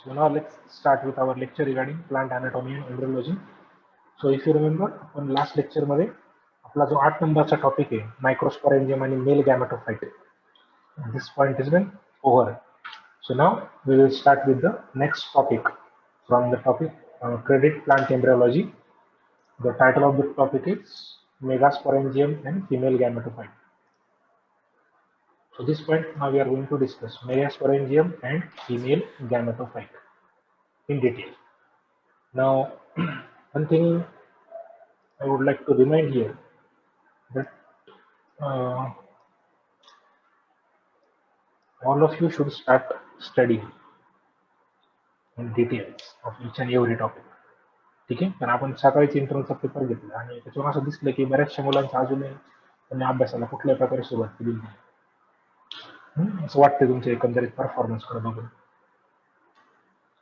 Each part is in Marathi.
So now let's start with our lecture regarding plant anatomy and embryology. So if you remember, on last lecture मध्ये आपला जो 8 नंबरचा टॉपिक आहे मायक्रोस्पोरेंजियम आणि mail गॅमेटोफाइट. This point has been over. So now we will start with the next topic from the topic credit plant embryology. The title of the topic is megasporangium and female gametophyte. So this point now we are going to discuss megasporangium and female gametophyte in detail. Now, one thing I would like to remind here that all of you should start studying in details of each and every topic. ठीक आहे, कारण आपण सकाळीच इंटरव्ह्यूचा पेपर घेतला आणि त्याच्यावर असं दिसलं की बऱ्याचशा मुलांच्या अजूनही त्यांनी अभ्यासाला कुठल्याही प्रकारे सुरुवात केलेली नाही. असं वाटतं तुमच्या एकंदरीत परफॉर्मन्स कडे बघून,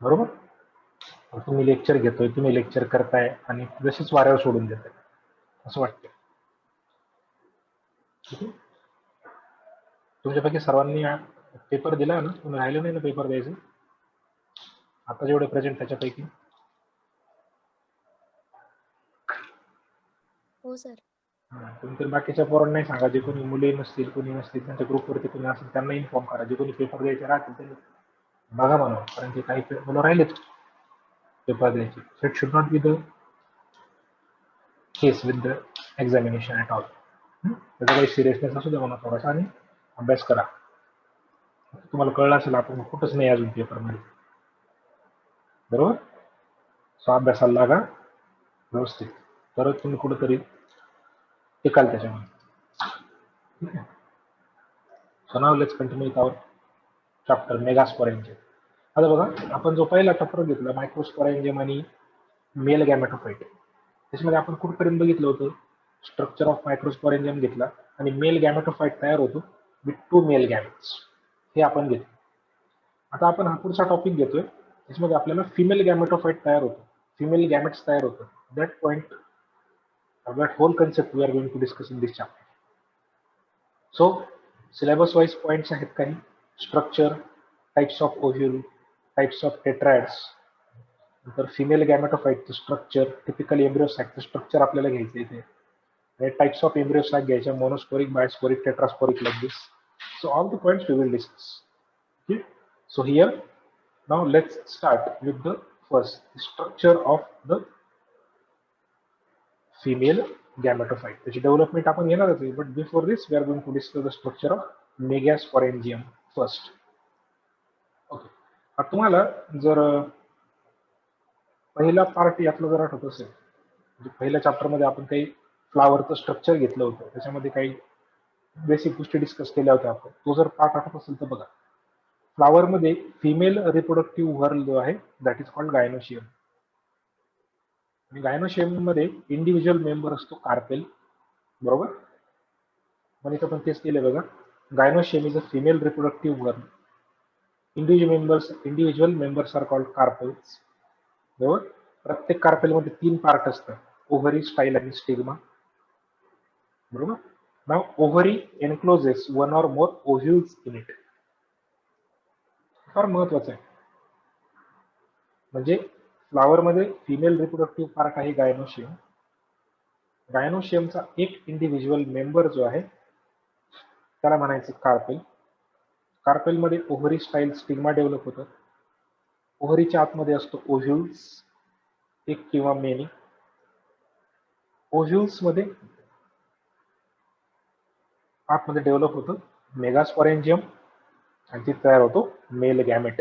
बरोबर. तुम्ही लेक्चर घेतोय, तुम्ही लेक्चर करताय आणि जशीच वाऱ्यावर सोडून देताय असं वाटतं. ठीक आहे, तुमच्यापैकी सर्वांनी पेपर दिला ना, तुम्ही राहिलं नाही ना पेपर द्यायचं आता जेवढे प्रेझेंट त्याच्यापैकी? हो सर. तुम्ही बाकीच्या पोरांना नाही सांगा, जे कोणी मुली नसतील कोणी नसतील त्यांच्या ग्रुपवरती कोणी असेल त्यांना इन्फॉर्म करा, जे कोणी पेपर द्यायचे राहतील त्यांनी बघा म्हणा, कारण की काही मुलं राहिलेत पेपर द्यायचे. So it should not be the case with the examination at all. त्याचा काही सिरियसनेस असू द्या म्हणा थोडासा आणि अभ्यास करा. तुम्हाला कळलं असेल आपण कुठंच नाही अजून पेपरमध्ये, बरोबर. सो अभ्यासाला लागा व्यवस्थित, तरच तुम्ही कुठंतरी टिकाल त्याच्यामध्ये. ठीक आहे. So now let's continue with our chapter megasporangium. आता बघा, आपण जो पहिला चॅप्टर घेतला मायक्रोस्पोरेंजियम आणि मेल गॅमेटोफाइट, त्याच्यामध्ये आपण कुठपर्यंत बघितलं होतं? स्ट्रक्चर ऑफ मायक्रोस्पोरेंजियम घेतला आणि मेल गॅमेटोफाइट तयार होतो विथ 2 मेल गॅमेट्स, हे आपण घेतलं. आता आपण हा पुढचा टॉपिक घेतोय, त्याच्यामध्ये आपल्याला फिमेल गॅमेटोफाइट तयार होतो, फिमेल गॅमेट्स तयार होतं. That point, that whole concept we are going to discuss in this chapter. So syllabus wise points आहेत काही: structure, types of ovule, types of tetrads, नंतर फिमेल गॅमेटोफाइटचं स्ट्रक्चर, टिपिकल एम्ब्रियोसॅकचं स्ट्रक्चर आपल्याला घ्यायचं इथे, टाइप्स ऑफ एम्ब्रियोसॅक घ्यायच्या, monosporic, bisporic, tetrasporic, like this. So all the points we will discuss. Okay, so here now let's start with the first structure of the female gametophyte. त्याची डेव्हलपमेंट आपण घेणारच आहे, but before this we are going to discuss the structure of megasporangium first. Okay, आता तुम्हाला जर पहिला पार्ट यातला जर आठवत असेल, म्हणजे पहिल्या चॅप्टरमध्ये आपण काही फ्लावरचं स्ट्रक्चर घेतलं होतं, त्याच्यामध्ये काही बेसिक गोष्टी डिस्कस केल्या होत्या आपण. तो जर पार्ट आठवत असेल तर बघा, फ्लावरमध्ये फिमेल रिप्रोडक्टिव्ह व्हर्ल जो आहे दॅट इज कॉल्ड गायनोशियम. आणि गायनोशियम मध्ये इंडिव्हिज्युअल मेंबर असतो कार्पेल, बरोबर. पण इथं पण तेच केले बघा, gynoecium is a female reproductive whorl, individual members are called carpels, बरोबर. प्रत्येक कार्पेल मध्ये 3 पार्ट असतात, ओव्हरी, स्टाईल आणि स्टिग्मा, बरोबर. नाव ovary encloses 1 or more ovules in it. फार महत्वाचं आहे, म्हणजे फ्लावर मध्ये फिमेल रिप्रोडक्टिव्ह पार्ट आहे गायनोशियम. गायनोशियमचा एक इंडिव्हिज्युअल मेंबर जो आहे त्याला म्हणायचं कार्पेल. कार्पेल मध्ये ओव्हरी, स्टाईल, स्टिग्मा डेव्हलप होतं. ओव्हरीच्या आतमध्ये असतो ओव्ह्यूल्स, एक किंवा मेनी. ओव्ह्यूल्स मध्ये आतमध्ये डेव्हलप होतं मेगास्पोरेंजियम आणि ती तयार होतो मेल गॅमेट,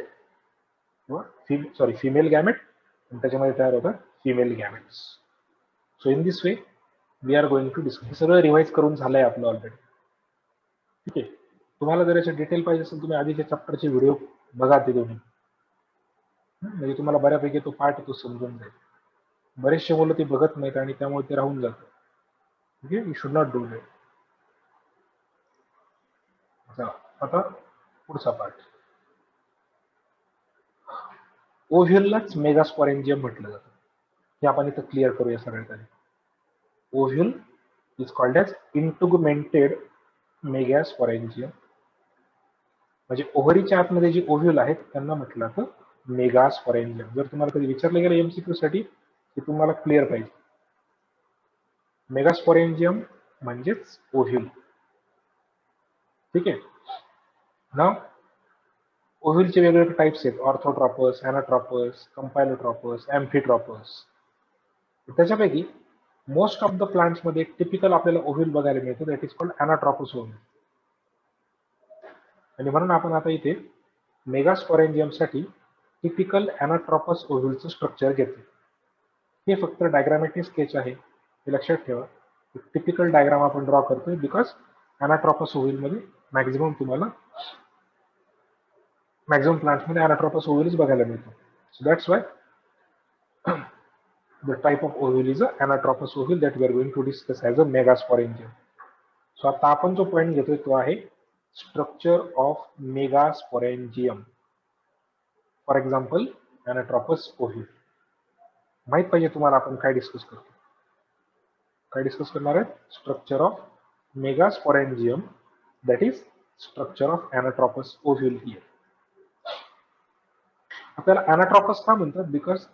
फिमेल गॅमेट, आणि त्याच्यामध्ये तयार होतं female gametes. So in this way we are going to discuss. हे सगळं रिवाइज करून झालंय आपलं ऑलरेडी. ठीक आहे, तुम्हाला जर याचं डिटेल पाहिजे असेल तुम्ही आधीच्या चॅप्टरचे व्हिडिओ बघा, ते दोन्ही, म्हणजे तुम्हाला बऱ्यापैकी तो पार्ट तो समजून जाईल. बरेचसे मुलं ते बघत नाहीत आणि त्यामुळे ते राहून जातं. Okay, you should not do that. आता पुढचा पार्ट, ओव्ह्यूललाच मेगास्पोरेंजियम म्हटलं जातं, हे आपण इथं क्लिअर करूया सगळ्यात आधी. Ovule is called age इंटुगमेंटेड megasporangium, म्हणजे ओव्हरीच्या आतमध्ये जे ओव्ह्यूल आहेत त्यांना म्हटलं जातं मेगास्पोरेंजियम. जर तुम्हाला कधी विचारलं गेलं एमसीक्यू साठी की तुम्हाला क्लिअर पाहिजे, मेगास्पोरेंजियम म्हणजेच ओव्ह्यूल. ठीक आहे ना. ओव्ह्यूलचे वेगवेगळे टाइप्स आहेत, ऑर्थोट्रॉपस, एनाट्रॉपस, कंपायलोट्रॉपस, एम्फिट्रॉपस. त्याच्यापैकी मोस्ट ऑफ द प्लांट्स मध्ये टिपिकल आपल्याला ओव्ह्यूल बघायला मिळतो, दॅट इज कॉल्ड एनाट्रॉपस ओव्ह्यूल. आणि म्हणून आपण आता इथे मेगास्पोरेंजियम साठी टिपिकल एनाट्रॉपस ओव्ह्यूलचं स्ट्रक्चर घेतलं. हे फक्त डायग्रामॅटिक स्केच आहे, हे लक्षात ठेवा. टिपिकल डायग्राम आपण ड्रॉ करतोय बिकॉज एनाट्रॉपस ओव्ह्यूल मध्ये मॅक्झिमम प्लांट्स मध्ये एनाट्रॉपस ओव्ह्यूलच बघायला मिळतो. So that's why the type of ovule is a anatropous ovule that we are going to discuss as a megasporangium. So आता आपण जो पॉइंट घेतोय तो आहे structure of megasporangium. For example anatropous ovule. माहित पाहिजे तुम्हाला आपण काय डिस्कस करतो. काय डिस्कस करणार आहे? Structure of megasporangium, that is structure of anatropous ovule here. आपल्याला एनाट्रॉपस का म्हणतात? बिकॉज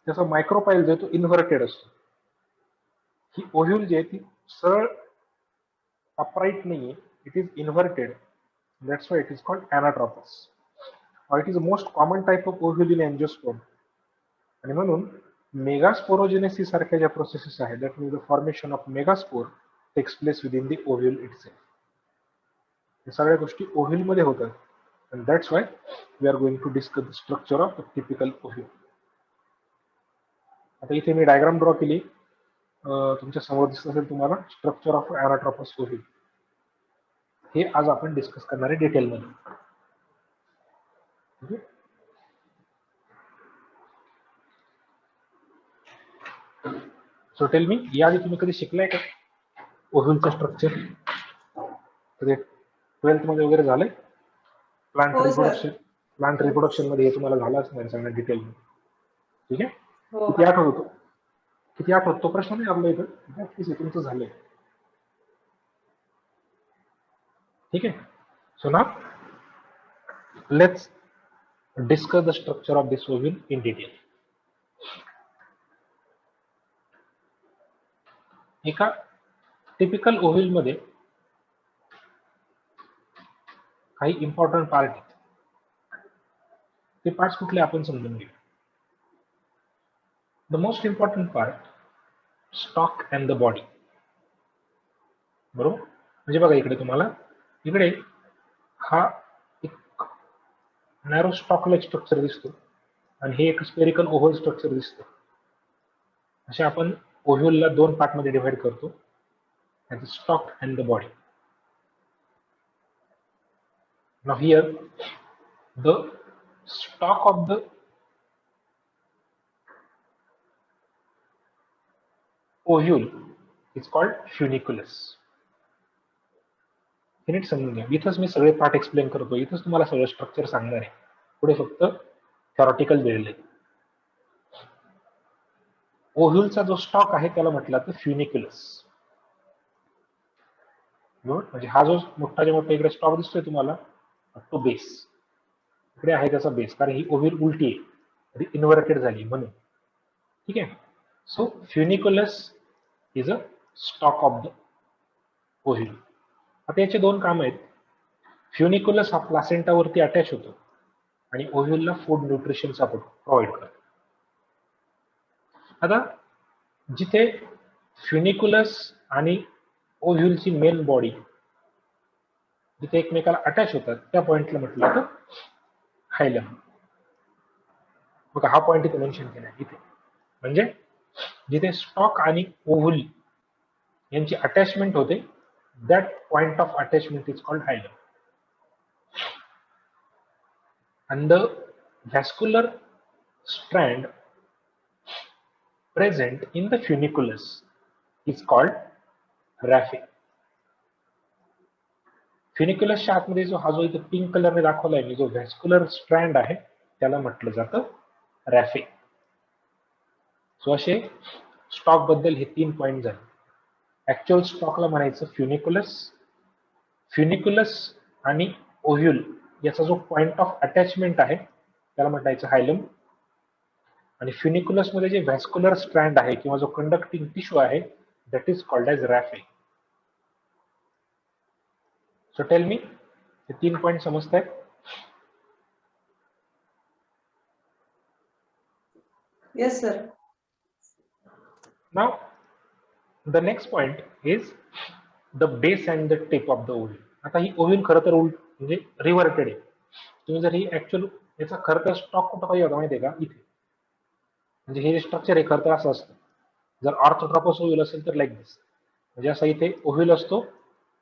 त्याचा मायक्रोपाइल जो आहे तो इन्व्हर्टेड असतो. ही ओव्ह्यूल जी आहे ती सरळ अपराइट नाहीये, it is inverted. That's why it is called anatropous. और it is a most common type of ovule in angiosperm. आणि म्हणून मेगास्पोरोजेनेसिस सारख्या ज्या प्रोसेसेस आहेत, that means the formation of megaspore takes place within the ovule itself. या सगळ्या गोष्टी ओव्ह्यूल मध्ये होतात. and that's why we are going to discuss the structure of a typical ovule. आता इथे मी डायग्राम ड्रॉ केली, तुमच्या समोर दिसत असेल तुम्हाला स्ट्रक्चर ऑफ एनाट्रॉपस ओव्ह्यूल. हे आज आपण डिस्कस करणार आहे डिटेलमध्ये. सो टेल मी, याआधी तुम्ही कधी शिकलाय का ओव्ह्यूलचं स्ट्रक्चर? कधी 12th मध्ये वगैरे झालंय? प्लांट रिप्रोडक्शन मध्ये हे तुम्हाला झालं असणार सगळ्या डिटेल मध्ये. ठीक आहे. किती आठवतो तो प्रश्न नाही आपल्या इथं, तुमचं झालंय. ठीक आहे. So now let's discuss the structure of this ovule in detail. एका टिपिकल ओव्ह्यूल मध्ये काही इम्पॉर्टंट पार्ट आहेत. ते पार्ट्स कुठले आपण समजून घेऊ. The most important part, stock and the body. बरोबर. म्हणजे बघा इकडे तुम्हाला, इकडे हा एक नॅरो स्टॉक लाईक स्ट्रक्चर दिसतो आणि हे एक स्पेरिकल ओव्हल स्ट्रक्चर दिसतं. असे आपण ओव्ह्यूलला दोन पार्ट मध्ये डिव्हाइड करतो, stock and the body. Now here the stalk of the ovule is called funiculus. हे नीट समजून घ्या. इथंच मी सगळे पार्ट एक्सप्लेन करतो, इथंच तुम्हाला सगळं स्ट्रक्चर सांगणार आहे, पुढे फक्त थेरॉटिकल दिलेलं आहे. ओव्ह्यूलचा जो स्टॉक आहे त्याला म्हटलं तर फ्युनिक्युलस. म्हणजे हा जो मोठा इकडे स्टॉक दिसतोय तुम्हाला, तो बेस इकडे आहे त्याचा बेस, कारण ही ओव्ह्यूल उलटी आहे, इन्व्हर्टेड झाली म्हणून. ठीक आहे. So funiculus is a stalk of the ovule. आता याचे दोन काम आहेत. फ्युनिक्युलस हा प्लासेंटावरती अटॅच होतो आणि ओव्ह्यूलला फूड न्यूट्रिशन सपोर्ट प्रोव्हाइड करतो. आता जिथे फ्युनिक्युलस आणि ओव्ह्यूलची मेन बॉडी जिथे एकमेकाला अटॅच होतात त्या पॉइंटला म्हटलं तर हायलम. बघा हा पॉइंट इथे मेन्शन केला आहे. इथे म्हणजे जिथे स्टॉक आणि ओव्ह्यूल यांची अटॅचमेंट होते, that point of attachment is called hilum. and the vascular strand present in the funiculus is called raphe. फ्युनिक्युलसच्या आतमध्ये जो हा जो इथे पिंक कलरने दाखवलाय मी, जो व्हॅस्क्युलर स्ट्रँड आहे त्याला म्हटलं जातं रॅफे. सो असे स्टॉक बद्दल हे 3 पॉइंट झाले. ऍक्च्युअल स्टॉकला म्हणायचं फ्युनिक्युलस. फ्युनिक्युलस आणि ओव्ह्यूल याचा जो पॉइंट ऑफ अटॅचमेंट आहे त्याला म्हणायचं हायलम. आणि फ्युनिक्युलस मध्ये जे व्हॅस्क्युलर स्ट्रँड आहे किंवा जो कंडक्टिंग टिश्यू आहे that is called as raphe. So tell me, हे 3 पॉइंट समजतायत? Yes, sir. Now the next point is the base and the tip of the ovule. आता ही ओव्ह्यूल खरं तर म्हणजे रिव्हर्टेड आहे. तुम्ही जर ही ऍक्च्युअल याचा खरं तर स्टॉक कुठं पाहिजे होता माहितीये का? इथे. म्हणजे हे जे स्ट्रक्चर आहे खरं तर असं असतं. जर ऑर्थोट्रॉपस ओव्ह्यूल असेल तर लाईक दिस, म्हणजे असा इथे ओव्ह्यूल असतो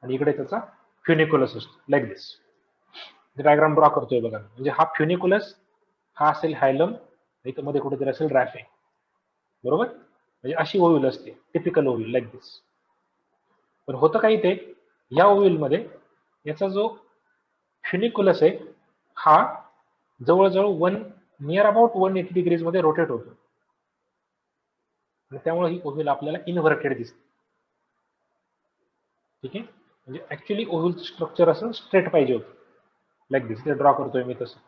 आणि इकडे त्याचा फ्युनिक्युलस असतो लाईक दिस. डायग्राम ड्रॉ करतोय बघा. म्हणजे हा फ्युनिक्युलस, हा असेल हायलम, इथं मध्ये कुठेतरी असेल रॅफे. बरोबर? म्हणजे अशी ओव्ह्यूल असते, टिपिकल ओव्ह्यूल लाईक दिस. पण होतं काय इथे, या ओव्ह्यूल मध्ये याचा जो फ्युनिक्युलस आहे हा जवळजवळ नियर अबाउट 180 डिग्रीज मध्ये रोटेट होतो. आणि त्यामुळे ही ओव्ह्यूल आपल्याला इन्व्हर्टेड दिसते. ठीक आहे? म्हणजे ऍक्च्युअली ओव्ह्यूलचं स्ट्रक्चर असं स्ट्रेट पाहिजे होतं लाईक दिस. ते ड्रॉ करतोय मी तसं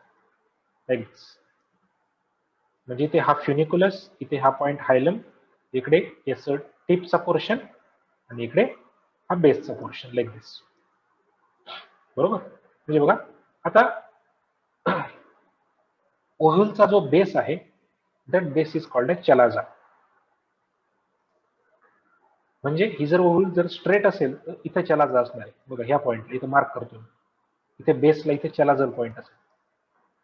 लाईक दिस. म्हणजे इथे हा फ्युनिक्युलस, इथे हा पॉइंट हायलम, इकडे याचं टिपचा पोर्शन आणि इकडे हा बेसचा पोर्शन लाईक दिस. बरोबर? म्हणजे बघा आता ओव्ह्यूलचा जो बेस आहे that base is called as chalaza. म्हणजे ही जर ओव्ह्यूल जर स्ट्रेट असेल तर इथे चलाजा असणार आहे. बघा ह्या पॉइंटला इथे मार्क करतो, इथे बेसला इथे चलाजर पॉइंट असेल.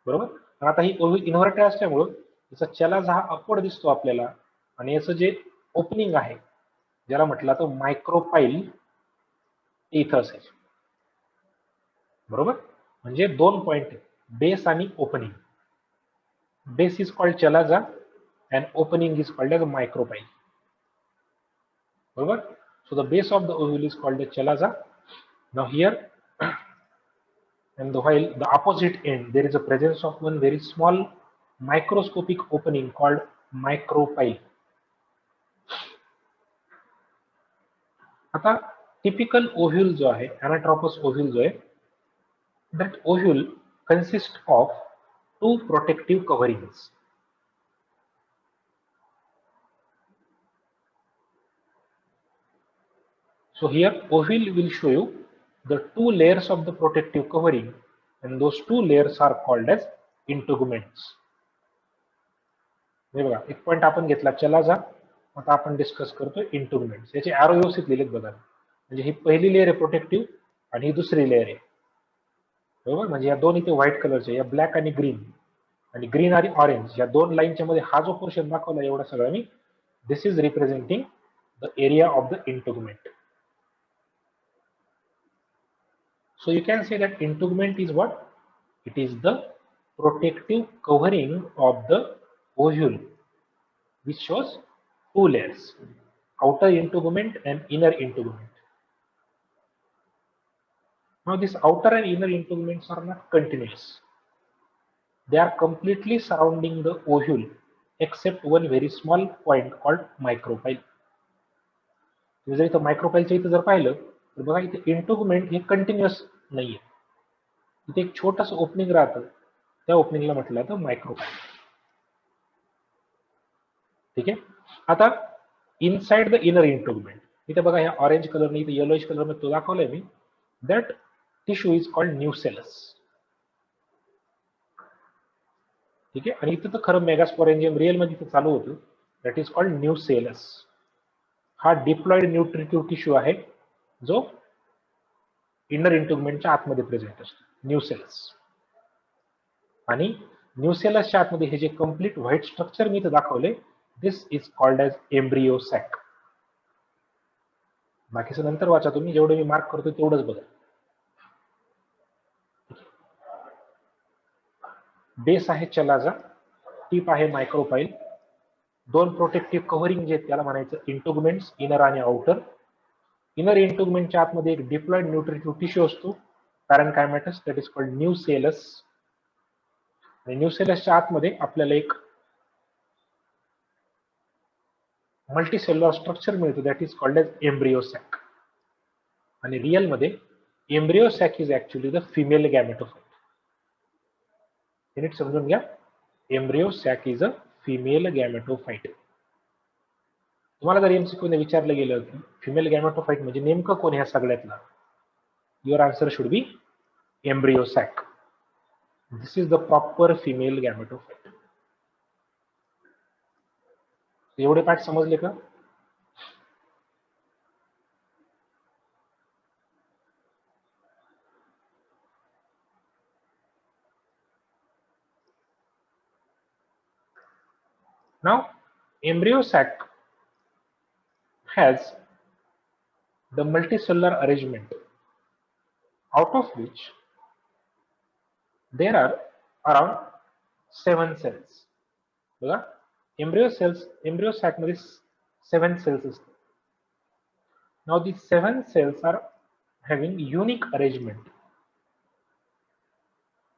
बरोबर? पण आता ही ओव्ह्यूल इन्व्हर्टेड असल्यामुळं याचा चलाजा हा अपवर्ड दिसतो आपल्याला, आणि याचं जे ओपनिंग आहे ज्याला म्हटलं तर मायक्रोपाईल इथं असेल. बरोबर? म्हणजे 2 पॉइंट आहे, बेस आणि opening. Base is called chalaza and opening is called as a micropyle. Over. So the base of the ovule is called the chalaza. Now here, and while the opposite end there is a presence of one very small microscopic opening called micropyle. आता typical ovule जो आहे, anatropous ovule जो आहे, that ovule consists of 2 protective coverings. So here ovule will show you the 2 layers of the protective covering, and those 2 layers are called as integuments. हे बघा, एक पॉइंट आपण घेतला चलाजा, आता आपण डिस्कस करतोय इंटुगमेंट्स. याचे एरो व्यवस्थित लिहिलेत बघा. म्हणजे ही पहिली लेअर आहे प्रोटेक्टिव्ह आणि ही दुसरी लेअर आहे. बरोबर? म्हणजे या दोन इथे व्हाईट कलरचे, या ब्लॅक आणि ग्रीन आणि ऑरेंज या 2 लाईनच्या मध्ये हा जो पोर्शन दाखवला एवढा सगळ्यांनी, this is representing the area of the integument. So you can say that intugment is what? It is the protective covering of the ovule, which shows 2 layers, outer integument and inner integument. Now these outer and inner integuments are not continuous. They are completely surrounding the ovule except one very small point called micropyle. जर इथं मायक्रोपाईलच्या इथं जर पाहिलं तर बघा इथे इंटुगमेंट हे कंटिन्युअस नाहीये. इथे एक छोटंसं ओपनिंग राहतं, त्या ओपनिंगला म्हटलं जातं मायक्रोपाईल. ठीक आहे? आता इनसाइड द इनर इंटुगमेंट, इथे बघा ह्या ऑरेंज कलरने, इथे येलोइश कलर मध्ये तो दाखवलाय मी, that tissue is called nucellus. ठीक आहे? आणि इथं तर खरं मेगास्पोरेंजियम रिअल मध्ये इथे चालू होतं, दॅट इज कॉल्ड न्यूसेलस. हा डिप्लॉइड न्यूट्रिटिव्ह टिश्यू आहे जो इनर इंटुगमेंटच्या आतमध्ये प्रेझेंट असतो, न्यूसेलस. आणि न्यूसेलसच्या आतमध्ये हे जे कम्प्लीट व्हाईट स्ट्रक्चर मी इथे दाखवले, this is called as embryo sac. बाकीचं नंतर वाचा तुम्ही, जेवढं मी मार्क करतो तेवढंच बघा. बेस आहे चलाजा, टीप आहे मायक्रोपाईल, 2 प्रोटेक्टिव्ह कव्हरिंग जे त्याला म्हणायचं इंटुगमेंट्स, इनर आणि आउटर. इनर इंटुगमेंटच्या आतमध्ये एक डिप्लॉइड न्यूट्रिटिव्ह टिश्यू असतो, parenchymatous, that is called nucellus. आणि न्यूसेलसच्या आतमध्ये आपल्याला एक मल्टीसेल्युलर स्ट्रक्चर मिळतो, that is called as embryo sac. आणि रिअल मध्ये embryo sac is actually the female gametophyte. हे नीट समजून घ्या. Embryo sac is a female gametophyte. तुम्हाला जर एमसीक्यू ने विचारलं गेलं की फिमेल गॅमेटोफाइट म्हणजे नेमकं कोण ह्या सगळ्यातला, your answer should be embryo sac. This is the proper female gametophyte. एवढे पाठ समजले का? Now, embryo sac has the multicellular arrangement, out of which there are around 7 cells. बघा, embryo sac मध्ये 7 cells असतात. Now these 7 cells are having unique arrangement,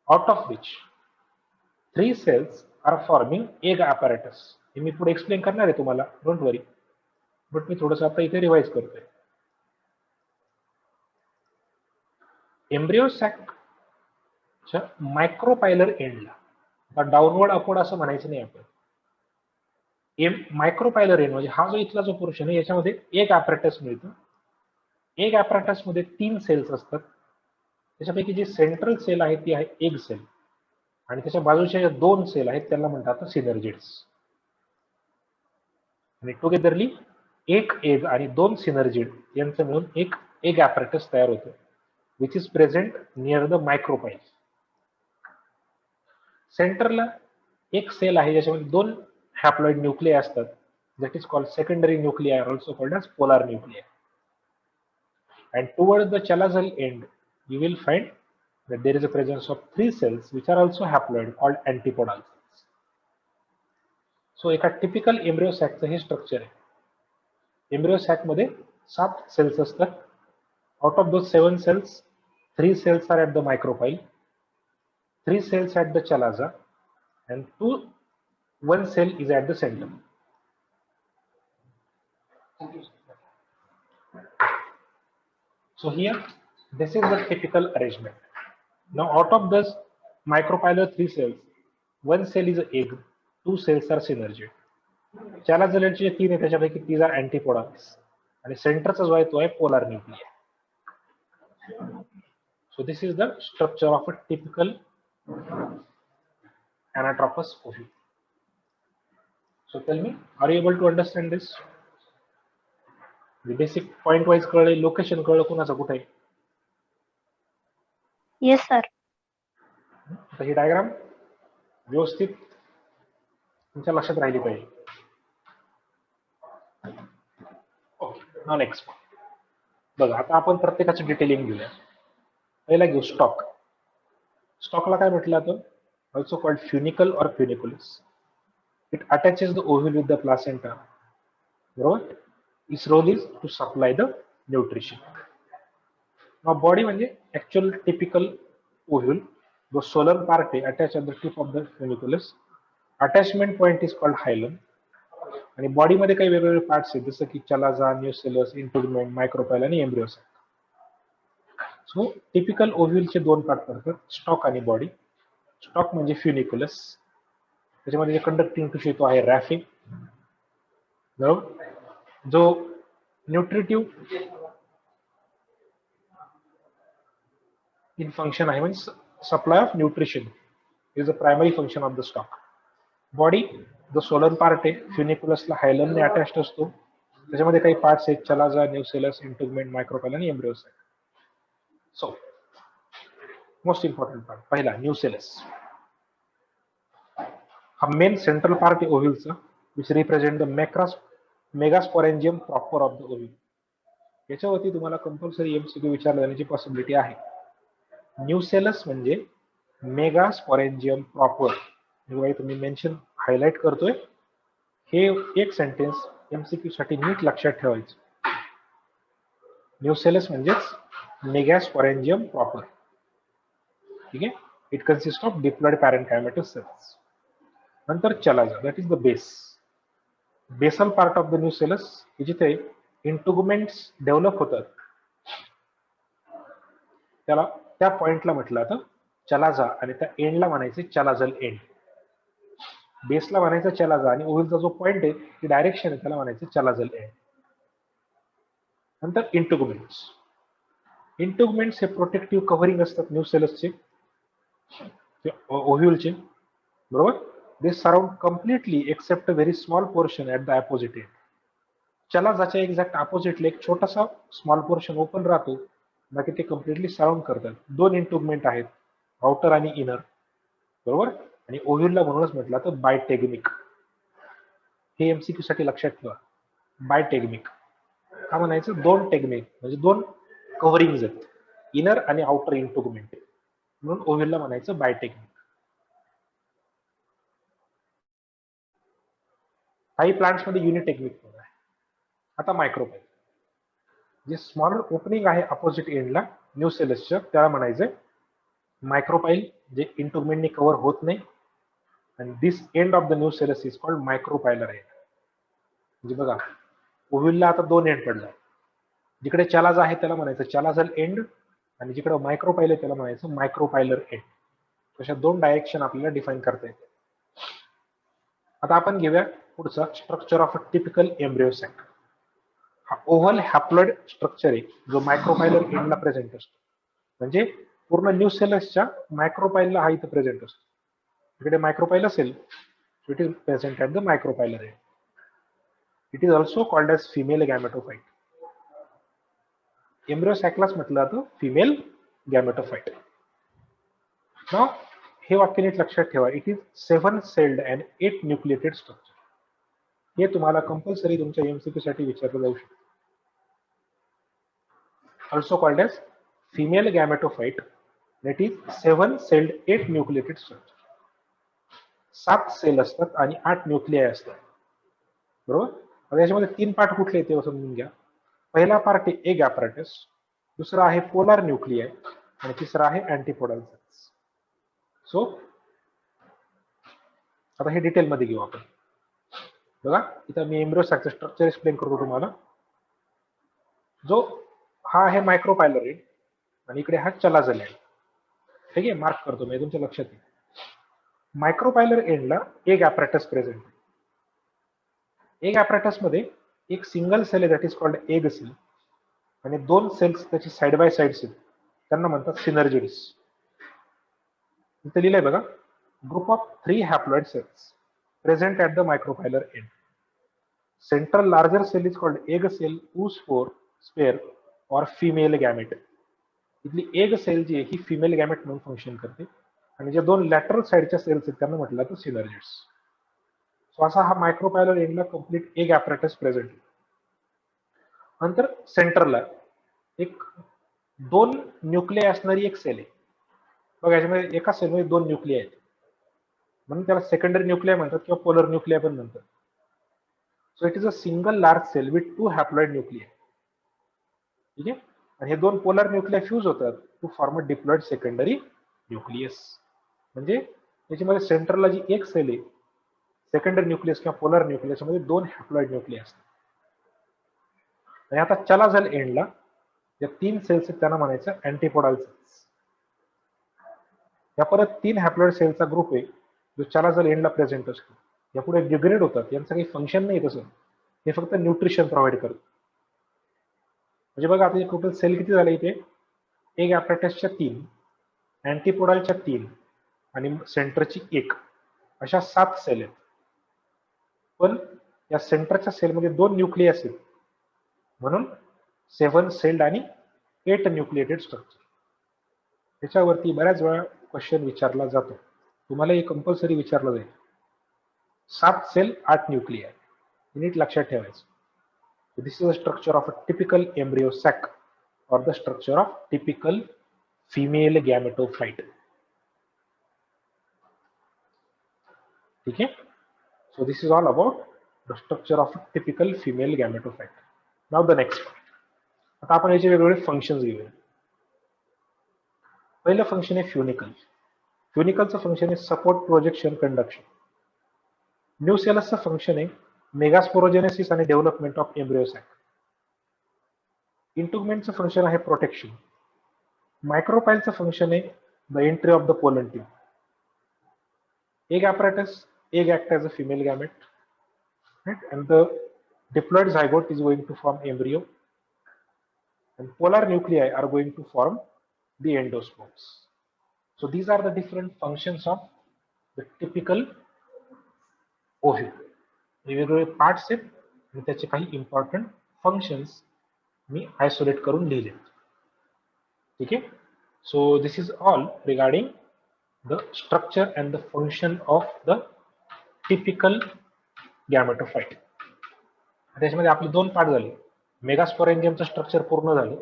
out of which 3 cells are forming egg apparatus. हे मी पुढे एक्सप्लेन करणार आहे तुम्हाला, डोंट वरी. बट मी थोडंसं आता इथे रिवाइज करतोय. एम्ब्रियो सॅकच्या मायक्रोपायलर एंडला, डाऊनवर्ड अपवर्ड असं म्हणायचं नाही आपण, मायक्रोपायलर एंड म्हणजे हा जो इथला जो पोर्शन आहे याच्यामध्ये एक ॲपरेटस मिळतं. एक ॲपरेटस मध्ये 3 सेल्स असतात. त्याच्यापैकी जी सेंट्रल सेल आहे ती आहे एग सेल, आणि त्याच्या बाजूच्या ज्या 2 सेल आहेत त्यांना म्हणतात सिनर्जिड्स. आणि टुगेदरली एक एग आणि 2 सिनर्जिड यांचं मिळून एक एग ॲपरेटस तयार होतं, which is present near the micropyle. सेंटरला एक सेल आहे ज्याच्यामध्ये 2 हॅप्लॉइड न्यूक्लिया असतात, that is called secondary nuclei, also called as polar nuclei. And towards the chalazal end, you will find that there is a presence of 3 cells which are also haploid, called antipodal cells. So एका typical embryo sac चं हे स्ट्रक्चर आहे. embryo sac मध्ये 7 cells असतात. Out of those 7 cells, 3 cells are at the micropyle, 3 cells at the chalaza, and 1 cell is at the center. So here, this is the typical arrangement. Now, out of this micropylar 3 cells, 1 cell is an egg, 2 cells are synergid. चॅलाझलचे 3 आहे त्याच्यापैकी 3 are antipodals, आणि सेंटरचा जो आहे तो आहे polar nuclei. So this is the structure of a typical anatropous ovule. So tell me, are you able to understand this? The basic point wise कळले, लोकेशन कळलं कोणाचं कुठे आहे? Yes sir. आता ही डायग्राम व्यवस्थित तुमच्या लक्षात राहिली पाहिजे. ओके, नाउ नेक्स्ट बघा, आता आपण प्रत्येकाचं डिटेलिंग घेऊया. पहिला घेऊ स्टॉक. स्टॉकला काय म्हटलं जातं? Also called funicle or funiculus. It attaches the ovule with the placenta. बरोबर? Its role is to supply the nutrition. Now body म्हणजे actual typical ovule. The solar part attached at the tip of the funiculus. Attachment point is called hilum. आणि बॉडी मध्ये काही वेगवेगळे पार्ट्स आहेत, जसं की चलाजा, न्यूसेलस, इंटुगमेंट, मायक्रोपाइल आणि एम्ब्रियो सॅक. सो टिपिकल ओव्ह्यूलचे 2 पार्ट पडतात, स्टॉक आणि बॉडी. स्टॉक म्हणजे फ्युनिकुलस, त्याच्यामध्ये जे कंडक्टिंग टिश्यू तो आहे रॅफिंग, बरोबर, जो न्यूट्रिटिव्ह इन फंक्शन आहे, म्हणजे supply of nutrition is the primary function of the stalk. Body, the solar part आहे, फ्युनिकुलसला हायलम ने अटॅच्ड असतो. त्याच्यामध्ये काही पार्ट्स आहेत, चलाजा, न्यूसेलस, इंटुगमेंट, मायक्रोपाइल आणि embryo sac. So most important part पहिला न्यूसेलस. हा मेन सेंट्रल पार्ट आहे ओव्ह्यूलचा, which represent the megasporangium proper of the ovule. याच्यावरती तुम्हाला कंपल्सरी एमसीक्यू विचारला जाण्याची पॉसिबिलिटी आहे. न्यूसेलस म्हणजे मेगास्पोरेंजियम प्रॉपर. तुम्ही मेन्शन हायलाइट करतोय, हे एक सेंटेन्स एमसीक्यू साठी नीट लक्षात ठेवायचं. न्यूसेलस म्हणजेच मेगास्पोरेंजियम प्रॉपर. ठीक आहे. It consist of diploid parenchymatous cells. नंतर chalaza, that is the base. Basal part of the nucellus, जिथे इंटुगमेंट्स डेव्हलप होतात, त्या पॉइंटला म्हटलं जातं चलाजा, आणि त्या एंडला म्हणायचे चलाजल एंड. बेसला म्हणायचं चलाजा आणि ओव्ह्यूलचा जो पॉइंट आहे ती डायरेक्शन आहे त्याला म्हणायचं चलाजल एंड. नंतर इंटुगमेंट्स. इंटुगमेंट्स हे प्रोटेक्टिव्ह कव्हरिंग असतात न्यूसेलसचे, ओव्ह्यूलचे, बरोबर. They surround completely except a very small portion at the opposite end. चलाजाच्या एक्झॅक्ट अपोजिटला एक छोटासा स्मॉल पोर्शन ओपन राहतो, बाकी ते कम्प्लिटली सराउंड करतात. दोन इंटुगमेंट आहेत, आउटर आणि इनर, बरोबर. आणि ओव्ह्यूलला म्हणूनच म्हटलं तर बायटेगमिक. हे एमसीक्यू साठी लक्षात ठेवा. बायटेगमिक का म्हणायचं? दोन टेगमिक म्हणजे दोन कव्हरिंग आहेत, इनर आणि आउटर इंटुगमेंट, म्हणून ओव्ह्यूलला म्हणायचं बायटेगमिक. काही प्लांट्स मध्ये युनिटेगमिक पण आहे. आता मायक्रोपाईल, जे स्मॉल ओपनिंग आहे अपोजिट एंडला न्यूसेलसच्या त्याला म्हणायचं मायक्रोपाईल, जे इंटुगमेंटने कव्हर होत नाही. आणि this end of the nucellus is called micropylar end. म्हणजे बघा, ओव्ह्यूलला आता दोन एंड पडला, जिकडे चलाजा आहे त्याला म्हणायचं चलाजल एंड, आणि जिकडे मायक्रोपाईल आहे त्याला म्हणायचं मायक्रोपायलर एंड. अशा दोन डायरेक्शन आपल्याला डिफाईन करता येते. आता आपण घेऊया पुढचा structure of a typical embryo sac. हा ओव्हल हॅप्लॉइड स्ट्रक्चर आहे जो मायक्रोपायलर एंडला प्रेझेंट असतो. म्हणजे पूर्ण न्यूसेलसच्या मायक्रोपाईलला हा इथं प्रेझेंट असतो. इकडे मायक्रोपाईल असेल, it is present at the micropylar end. It is also called as female gametophyte. Embryo सॅकलाच म्हटलं जातं फिमेल गॅमेटोफाइट. नाव हे वाक्य नीट लक्षात ठेवा. It is 7 celled and 8 nucleated structure. हे तुम्हाला कंपल्सरी तुमच्या एमसीक्यू साठी विचारलं जाऊ शकतं. Also called as female gametophyte. That is 7 celled 8 nucleated structure. 7 cell असतात आणि 8 न्यूक्लियाय असतात, बरोबर. आता याच्यामध्ये 3 पार्ट कुठले ते समजून घ्या. पहिला पार्ट आहे एग ॲपॅरेटस, दुसरा आहे पोलार न्यूक्लियाय आणि तिसरा आहे अँटीपोडल सेल्स. सो आता हे डिटेल मध्ये घेऊ आपण. बघा, इथं मी एम्ब्रियो सॅकचं स्ट्रक्चर एक्सप्लेन करतो तुम्हाला. जो हा आहे मायक्रोपायलर एंड आणि इकडे हा चलाजल एंड. ठीक आहे, मार्क करतो मी, तुमच्या लक्षात येईल. मायक्रोपायलर एंडला egg apparatus present. Egg apparatus मध्ये एक सिंगल सेल आहे, that is called egg cell, आणि दोन सेल्स त्याची साइड बाय साइड सेल, त्यांना म्हणतात सिनर्जिड्स. इथे लिहिलंय बघा, group of 3 haploid cells present at the micropylar end. Central larger cell is called egg cell, oospore, sphere or female gamete. इथली एग सेल जी आहे ही फिमेल गॅमेट म्हणून फंक्शन करते, आणि जे दोन लॅटरल साइडच्या सेल्स आहेत त्यांना म्हटलं तर सिनर्जिड्स. सो असा हा मायक्रोपायलर एंडला कम्प्लीट एग ॲपॅरेटस प्रेझेंट. नंतर सेंटरला एक 2 न्यूक्लियाय असणारी एक सेल आहे. बघा, याच्यामध्ये एका सेलमध्ये 2 न्यूक्लियाय आहेत, म्हणून त्याला सेकंडरी न्यूक्लियाय म्हणतात किंवा पोलर न्यूक्लियाय पण म्हणतात. So it is a single large cell with 2 haploid nuclei. ठीक आहे, आणि हे 2 पोलर न्यूक्लियाय फ्यूज होतात to form a diploid secondary nucleus. म्हणजे याच्यामध्ये सेंटरला जी एक सेल आहे, सेकंडरी न्यूक्लियस किंवा पोलर न्यूक्लियस मध्ये 2 हॅप्लॉइड न्यूक्लियाय असतात. आणि आता चलाजल एंडला या 3 सेल्स आहेत त्यांना म्हणायचं अँटीपोडल सेल्स. या परत 3 हॅप्लॉइड सेलचा ग्रुप आहे जो चलाजल एंडला प्रेझेंट असतो. यापुढे डिग्रेड होतात, यांचं काही फंक्शन नाही तसं, हे फक्त न्यूट्रिशन प्रोव्हाइड करतं. म्हणजे बघा, आता टोटल सेल किती झाले इथे? एग ॲपॅरेटसच्या 3, अँटीपोडलच्या 3 आणि सेंटरची 1, अशा 7 सेल आहेत. पण या सेंटरच्या सेलमध्ये 2 न्यूक्लियस आहेत, म्हणून 7 सेल्ड आणि 8 न्यूक्लिएटेड स्ट्रक्चर. त्याच्यावरती बऱ्याच वेळा क्वेश्चन विचारला जातो, तुम्हाला हे कंपल्सरी विचारलं जाईल. 7 सेल 8 न्यूक्लियाय, नीट लक्षात ठेवायचं. This is the structure of a typical embryo sac or the structure of typical female gametophyte. ठीक है, so this is all about the structure of a typical female gametophyte. Now the next part. आता आपण याचे वेगवेगळे फंक्शन्स घेऊया. पहिलं फंक्शन आहे फ्युनिकल. फ्युनिकलचं फंक्शन आहे सपोर्ट, प्रोजेक्शन, कंडक्शन. न्यूसेलसचं फंक्शन आहे मेगास्पोरोजेनेसिस आणि डेव्हलपमेंट ऑफ एम्ब्रियो सॅक. इंटुगमेंटचं फंक्शन आहे प्रोटेक्शन. मायक्रोपाईलचं फंक्शन आहे the entry of the pollen tube. Egg apparatus egg act as a female gamete, right? And the diploid zygote is going to form embryo, and polar nuclei are going to form the endospores. So these are the different functions of the typical ovule. वेगवेगळे पार्ट्स आहेत आणि त्याचे काही इम्पॉर्टंट फंक्शन्स मी आयसोलेट करून लिहिले. ठीक आहे. So this is all regarding the structure and the function of the typical gametophyte. त्याच्यामध्ये आपले 2 पार्ट झाले. मेगास्पोरेंजियमचं स्ट्रक्चर पूर्ण झालं.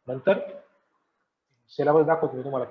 नंतर सिलेबस दाखवतो मी तुम्हाला.